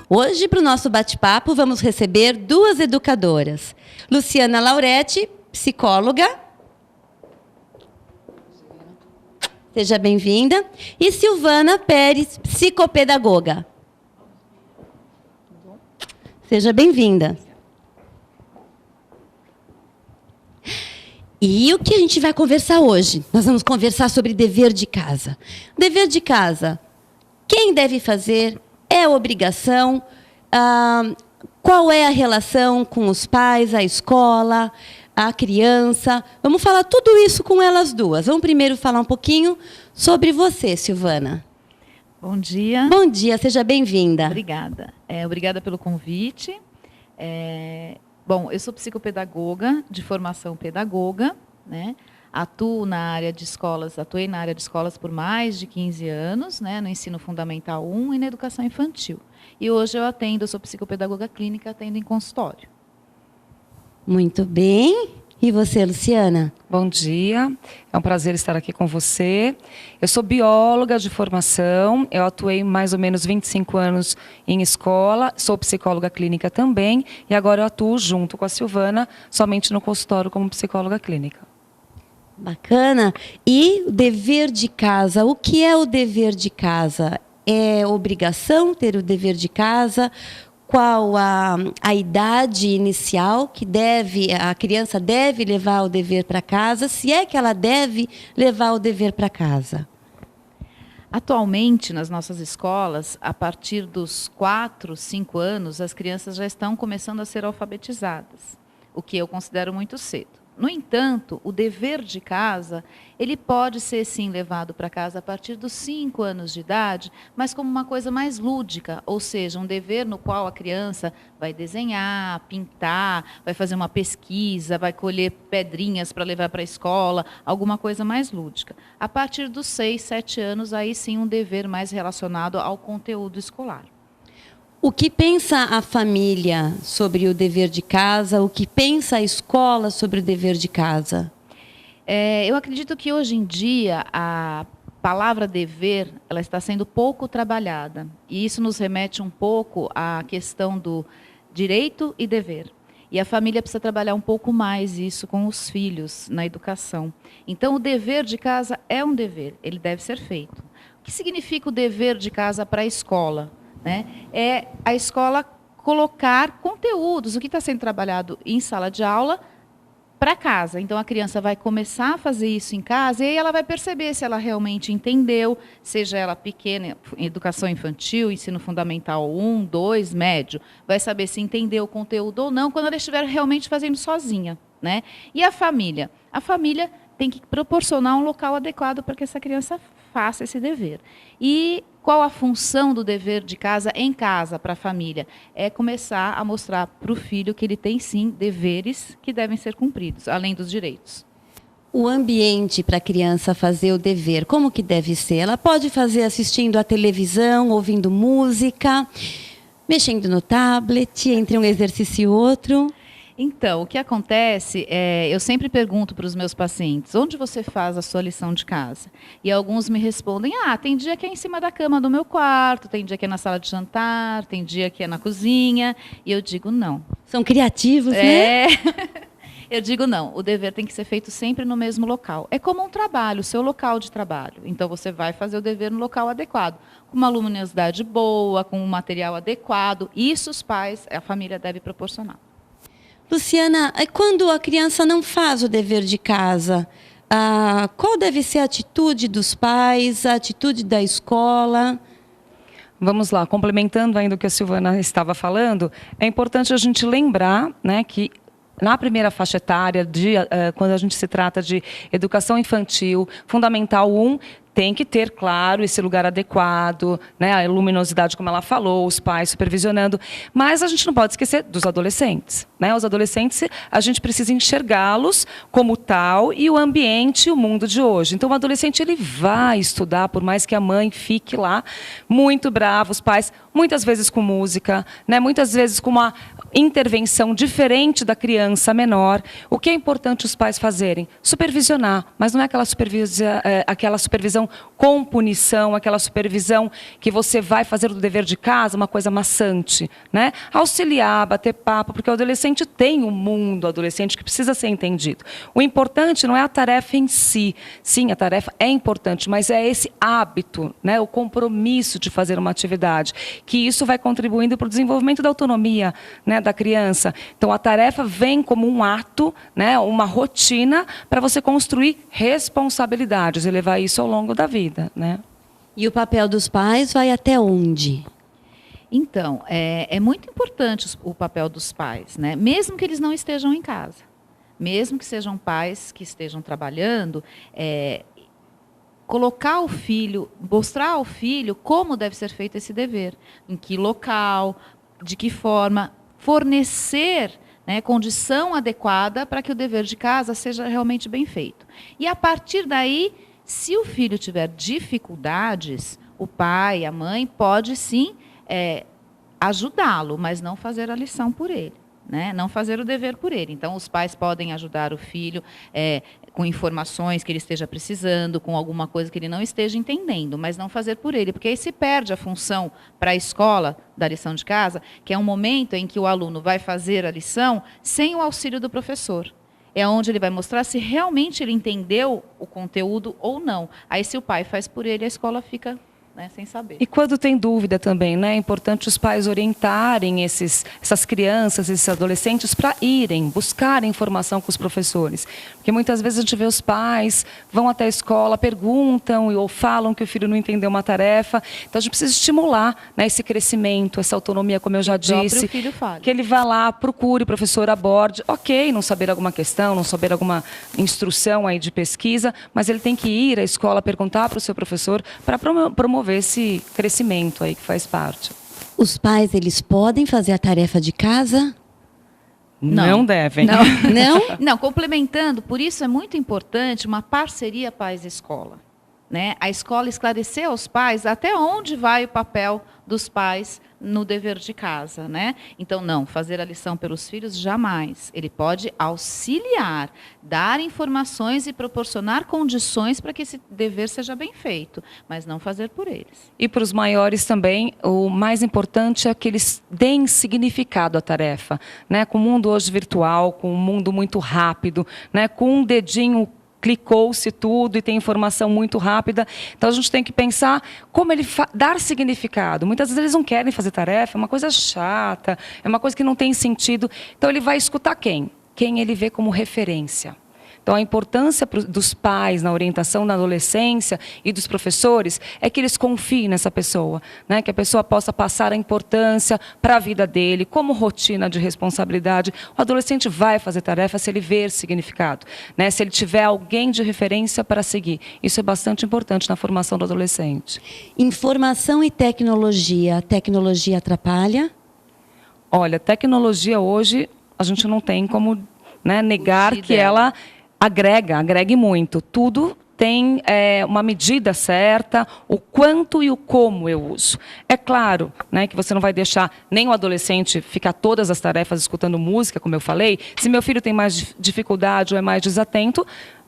Hoje, para o nosso bate-papo, vamos receber duas educadoras. Luciana Lauretti, psicóloga. Seja bem-vinda. E Silvana Pérez, psicopedagoga. Seja bem-vinda. E o que a gente vai conversar hoje? Nós vamos conversar sobre dever de casa. Dever de casa, quem deve fazer? É obrigação? Qual é a relação com os pais, a escola, a criança? Vamos falar tudo isso com elas duas. Vamos primeiro falar um pouquinho sobre você, Silvana. Bom dia. Bom dia, seja bem-vinda. Obrigada. Obrigada pelo convite. Bom, eu sou psicopedagoga, de formação pedagoga, né? Atuei na área de escolas por mais de 15 anos, né? No ensino fundamental 1 e na educação infantil. E hoje eu sou psicopedagoga clínica, atendo em consultório. Muito bem. E você, Luciana? Bom dia, é um prazer estar aqui com você. Eu sou bióloga de formação, eu atuei mais ou menos 25 anos em escola, sou psicóloga clínica também, e agora eu atuo junto com a Silvana, somente no consultório como psicóloga clínica. Bacana. E o dever de casa, o que é o dever de casa? É obrigação ter o dever de casa? Qual a idade inicial que a criança deve levar o dever para casa, se é que ela deve levar o dever para casa? Atualmente, nas nossas escolas, a partir dos 4, 5 anos, as crianças já estão começando a ser alfabetizadas, o que eu considero muito cedo. No entanto, o dever de casa, ele pode ser sim levado para casa a partir dos 5 anos de idade, mas como uma coisa mais lúdica, ou seja, um dever no qual a criança vai desenhar, pintar, vai fazer uma pesquisa, vai colher pedrinhas para levar para a escola, alguma coisa mais lúdica. A partir dos 6, 7 anos, aí sim um dever mais relacionado ao conteúdo escolar. O que pensa a família sobre o dever de casa? O que pensa a escola sobre o dever de casa? Eu acredito que hoje em dia a palavra dever ela está sendo pouco trabalhada. E isso nos remete um pouco à questão do direito e dever. E a família precisa trabalhar um pouco mais isso com os filhos na educação. Então, o dever de casa é um dever, ele deve ser feito. O que significa o dever de casa para a escola? É a escola colocar conteúdos, o que está sendo trabalhado em sala de aula, para casa. Então, a criança vai começar a fazer isso em casa e aí ela vai perceber se ela realmente entendeu, seja ela pequena, educação infantil, ensino fundamental 1, 2, médio, vai saber se entendeu o conteúdo ou não quando ela estiver realmente fazendo sozinha. E a família? A família tem que proporcionar um local adequado para que essa criança faça esse dever. E qual a função do dever de casa em casa para a família? É começar a mostrar para o filho que ele tem, sim, deveres que devem ser cumpridos, além dos direitos. O ambiente para a criança fazer o dever, como que deve ser? Ela pode fazer assistindo à televisão, ouvindo música, mexendo no tablet, entre um exercício e outro. Então, o que acontece eu sempre pergunto para os meus pacientes, onde você faz a sua lição de casa? E alguns me respondem, tem dia que é em cima da cama do meu quarto, tem dia que é na sala de jantar, tem dia que é na cozinha. E eu digo, não. São criativos, né? Eu digo, não, o dever tem que ser feito sempre no mesmo local. É como um trabalho, o seu local de trabalho. Então, você vai fazer o dever no local adequado, com uma luminosidade boa, com um material adequado. Isso os pais, a família deve proporcionar. Luciana, quando a criança não faz o dever de casa, qual deve ser a atitude dos pais, a atitude da escola? Vamos lá, complementando ainda o que a Silvana estava falando, é importante a gente lembrar, que na primeira faixa etária, quando a gente se trata de educação infantil, fundamental 1, tem que ter, claro, esse lugar adequado, a luminosidade, como ela falou, os pais supervisionando. Mas a gente não pode esquecer dos adolescentes. Os adolescentes, a gente precisa enxergá-los como tal e o ambiente, o mundo de hoje. Então, o adolescente ele vai estudar, por mais que a mãe fique lá muito brava, os pais, muitas vezes com música, muitas vezes com uma intervenção diferente da criança menor. O que é importante os pais fazerem? Supervisionar, mas não é aquela supervisão supervisão com punição, aquela supervisão que você vai fazer o dever de casa, uma coisa maçante, né? Auxiliar, bater papo, porque o adolescente tem um mundo adolescente que precisa ser entendido. O importante não é a tarefa em si. Sim, a tarefa é importante, mas é esse hábito, né? O compromisso de fazer uma atividade, que isso vai contribuindo para o desenvolvimento da autonomia, né, da criança. Então, a tarefa vem como um ato, né, uma rotina para você construir responsabilidades e levar isso ao longo da vida, né? E o papel dos pais vai até onde? Então, é muito importante o papel dos pais, né? Mesmo que eles não estejam em casa. Mesmo que sejam pais que estejam trabalhando, colocar o filho, mostrar ao filho como deve ser feito esse dever, em que local, de que forma, fornecer, né, condição adequada para que o dever de casa seja realmente bem feito. E a partir daí, se o filho tiver dificuldades, o pai, a mãe, pode sim ajudá-lo, mas não fazer a lição por ele. Né? Não fazer o dever por ele. Então, os pais podem ajudar o filho com informações que ele esteja precisando, com alguma coisa que ele não esteja entendendo, mas não fazer por ele, porque aí se perde a função para a escola da lição de casa, que é um momento em que o aluno vai fazer a lição sem o auxílio do professor. É onde ele vai mostrar se realmente ele entendeu o conteúdo ou não. Aí, se o pai faz por ele, a escola fica, né, sem saber. E quando tem dúvida também, né, é importante os pais orientarem essas crianças, esses adolescentes para irem buscar informação com os professores. Porque muitas vezes a gente vê os pais, vão até a escola, perguntam ou falam que o filho não entendeu uma tarefa. Então a gente precisa estimular, né, esse crescimento, essa autonomia, como eu já disse. Filho fale. Que ele vá lá, procure o professor, aborde. Ok, não saber alguma questão, não saber alguma instrução aí de pesquisa, mas ele tem que ir à escola, perguntar para o seu professor para promover esse crescimento aí que faz parte. Os pais, eles podem fazer a tarefa de casa? Não devem. Não. Não? Não, complementando, por isso é muito importante uma parceria pais-escola. Né? A escola esclarecer aos pais até onde vai o papel dos pais no dever de casa. Né? Então, não, fazer a lição pelos filhos, jamais. Ele pode auxiliar, dar informações e proporcionar condições para que esse dever seja bem feito, mas não fazer por eles. E para os maiores também, o mais importante é que eles deem significado à tarefa. Né? Com o mundo hoje virtual, com um mundo muito rápido, né? Com um dedinho clicou-se tudo e tem informação muito rápida. Então, a gente tem que pensar como ele dar significado. Muitas vezes eles não querem fazer tarefa, é uma coisa chata, é uma coisa que não tem sentido. Então, ele vai escutar quem? Quem ele vê como referência. Então, a importância dos pais na orientação na adolescência e dos professores é que eles confiem nessa pessoa, né? Que a pessoa possa passar a importância para a vida dele, como rotina de responsabilidade. O adolescente vai fazer tarefa se ele ver significado, né? Se ele tiver alguém de referência para seguir. Isso é bastante importante na formação do adolescente. Informação e tecnologia. A tecnologia atrapalha? Olha, tecnologia hoje, a gente não tem como, né, negar que ela agrega muito. Tudo tem uma medida certa, o quanto e o como eu uso. É claro, né, que você não vai deixar nem o adolescente ficar todas as tarefas escutando música, como eu falei. Se meu filho tem mais dificuldade ou é mais desatento,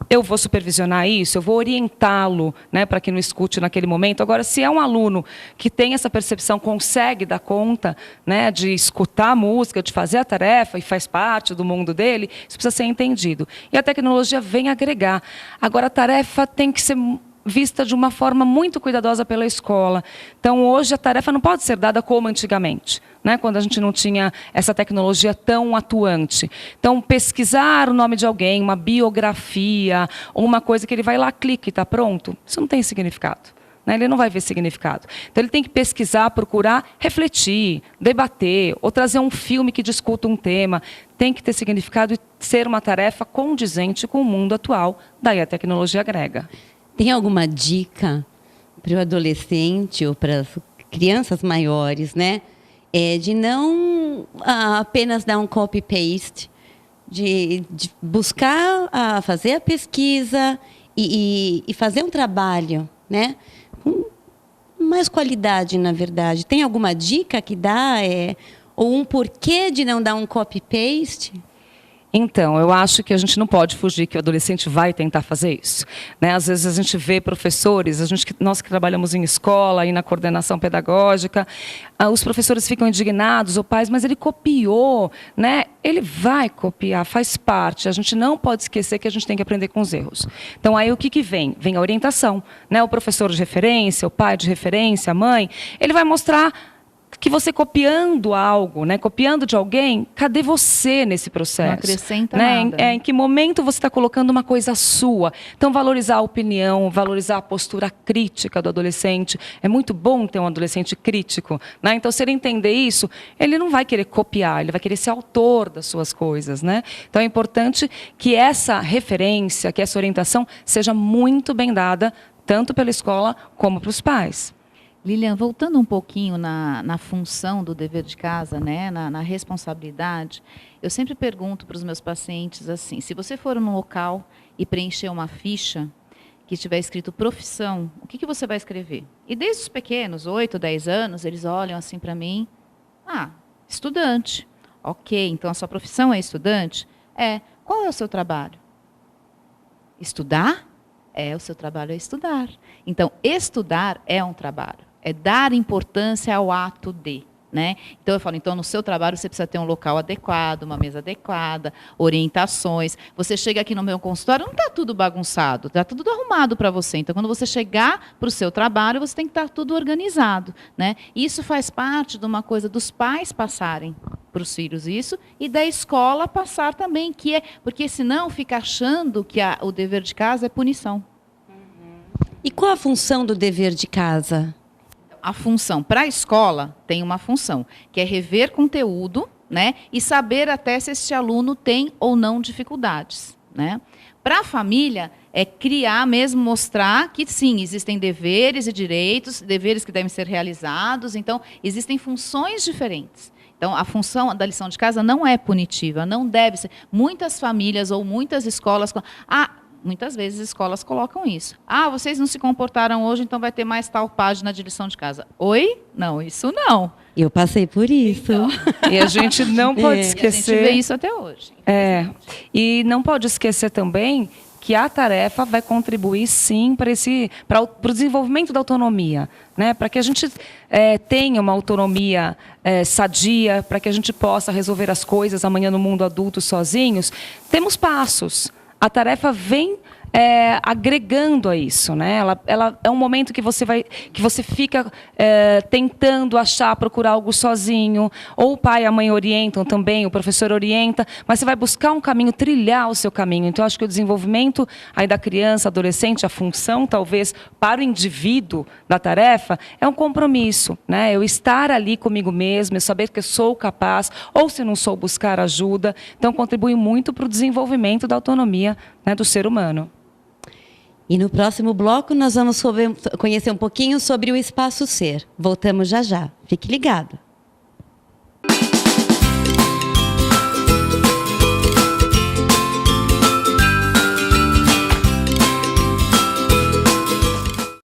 eu vou supervisionar isso, eu vou orientá-lo, né, para que não escute naquele momento. Agora, se é um aluno que tem essa percepção, consegue dar conta, né, de escutar a música, de fazer a tarefa e faz parte do mundo dele, isso precisa ser entendido. E a tecnologia vem agregar. Agora, a tarefa tem que ser vista de uma forma muito cuidadosa pela escola. Então, hoje, a tarefa não pode ser dada como antigamente, né? Quando a gente não tinha essa tecnologia tão atuante. Então, pesquisar o nome de alguém, uma biografia, ou uma coisa que ele vai lá, clica e está pronto, isso não tem significado. Né? Ele não vai ver significado. Então, ele tem que pesquisar, procurar, refletir, debater, ou trazer um filme que discuta um tema. Tem que ter significado e ser uma tarefa condizente com o mundo atual. Daí a tecnologia agrega. Tem alguma dica para o adolescente ou para as crianças maiores, né? De não apenas dar um copy-paste, de buscar fazer a pesquisa e fazer um trabalho, né? Com mais qualidade, na verdade. Tem alguma dica que dá? Ou um porquê de não dar um copy-paste? Então, eu acho que a gente não pode fugir que o adolescente vai tentar fazer isso, né? Às vezes a gente vê professores, nós que trabalhamos em escola e na coordenação pedagógica, os professores ficam indignados, ou pais, mas ele copiou, né? Ele vai copiar, faz parte. A gente não pode esquecer que a gente tem que aprender com os erros. Então, aí o que vem? Vem a orientação, né? O professor de referência, o pai de referência, a mãe, ele vai mostrar que você copiando algo, né, copiando de alguém, cadê você nesse processo? Não acrescenta né? nada. Em que momento você está colocando uma coisa sua? Então, valorizar a opinião, valorizar a postura crítica do adolescente. É muito bom ter um adolescente crítico, né? Então, se ele entender isso, ele não vai querer copiar, ele vai querer ser autor das suas coisas, né? Então, é importante que essa referência, que essa orientação seja muito bem dada, tanto pela escola como para os pais. Lilian, voltando um pouquinho na função do dever de casa, né, na responsabilidade, eu sempre pergunto para os meus pacientes assim, se você for num local e preencher uma ficha que estiver escrito profissão, o que você vai escrever? E desde os pequenos, 8, 10 anos, eles olham assim para mim, estudante. Ok, então a sua profissão é estudante? Qual é o seu trabalho? Estudar? O seu trabalho é estudar. Então, estudar é um trabalho. É dar importância ao ato de, né? Então, eu falo, então, no seu trabalho você precisa ter um local adequado, uma mesa adequada, orientações. Você chega aqui no meu consultório, não está tudo bagunçado, está tudo arrumado para você. Então, quando você chegar para o seu trabalho, você tem que estar tudo organizado, né? Isso faz parte de uma coisa dos pais passarem para os filhos isso, e da escola passar também, porque senão fica achando que o dever de casa é punição. E qual a função do dever de casa? A função para a escola tem uma função, que é rever conteúdo, né, e saber até se este aluno tem ou não dificuldades, né? Para a família, é criar mesmo, mostrar que sim, existem deveres e direitos, deveres que devem ser realizados, então existem funções diferentes. Então, a função da lição de casa não é punitiva, não deve ser. Muitas famílias ou muitas escolas... muitas vezes escolas colocam isso. Vocês não se comportaram hoje, então vai ter mais tal página de lição de casa. Oi? Não, isso não. Eu passei por isso. Então, e a gente não pode esquecer... A gente vê isso até hoje. E não pode esquecer também que a tarefa vai contribuir, sim, para o desenvolvimento da autonomia, né? Para que a gente tenha uma autonomia sadia, para que a gente possa resolver as coisas amanhã no mundo adulto sozinhos, temos passos. A tarefa vem agregando a isso, né? Ela é um momento que você fica tentando procurar algo sozinho, ou o pai e a mãe orientam também, o professor orienta, mas você vai buscar um caminho, trilhar o seu caminho. Então, acho que o desenvolvimento aí da criança, adolescente, a função, talvez, para o indivíduo da tarefa, é um compromisso, né? Eu estar ali comigo mesmo, eu saber que eu sou capaz, ou se não sou, buscar ajuda. Então, contribui muito para o desenvolvimento da autonomia, né, do ser humano. E no próximo bloco nós vamos conhecer um pouquinho sobre o Espaço Ser. Voltamos já já. Fique ligado.